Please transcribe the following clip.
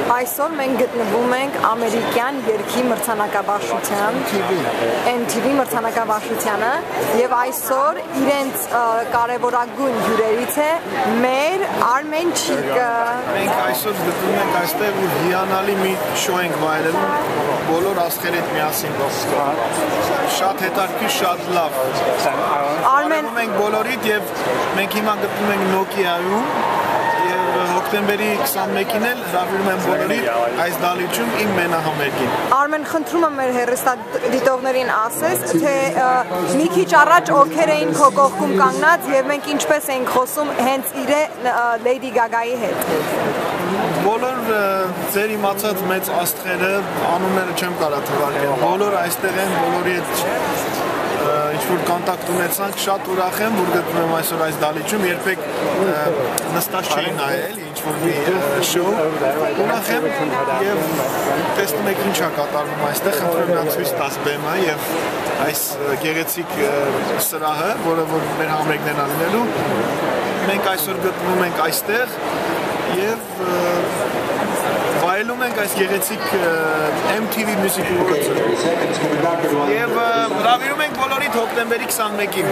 Այսօր մենք գտնվում ենք ամերիկյան երգի մրցանակաբաշխության MTV մրցանակաբաշխությանը եւ այսօր իրենց կարևորագույն հյուրերից է մեր Արմեն Չիկը։ Մենք այսօր գտնվում ենք այստեղ ու հիանալի մի շոու ենք վայելելու բոլոր աստղերի հետ միասին։ Շատ հետաքրքիր, շատ լավ։ Արմեն մենք բոլորիդ եւ մենք հիմա գտնվում ենք Նոկիայում հոկտեմբերի 21-ին էլ հրավիրում եմ բոլորին այս դահլիճում իմ մենահամերգին։ Արմեն, խնդրում եմ մեր հեռուստադիտողներին ասես, թե մի քիչ առաջ ովքեր էին քո կողքում կանգնած եւ մենք ինչպես էինք խոսում հենց իրե Lady Gaga-ի հետ։ Բոլոր ձեր իմացած մեծ աստղերը, անունները չեմ կարող թվարկել, բոլոր այստեղ են, բոլորի հետ ինչ-որ կոնտակտ ունեցանք, շատ ուրախ եմ, որ գտնվում եմ այսօր այս դահլիճում, երբեք նստած չէի նայել ինչ-որ մի շոու, ուրախ եմ եւ տեսնում եք ինչ է կատարվում այստեղ, խնդրում եմ ցույց տաս բեմը եւ այս գեղեցիկ սրահը, որը որ մեր համերգներն ա լինելու, մենք այսօր գտնվում ենք այստեղ եւ վայելում ենք այս գեղեցիկ MTV Music Awards-ը եւ հրավիրում ենք բոլորիդ հոկտեմբերի 21-ին։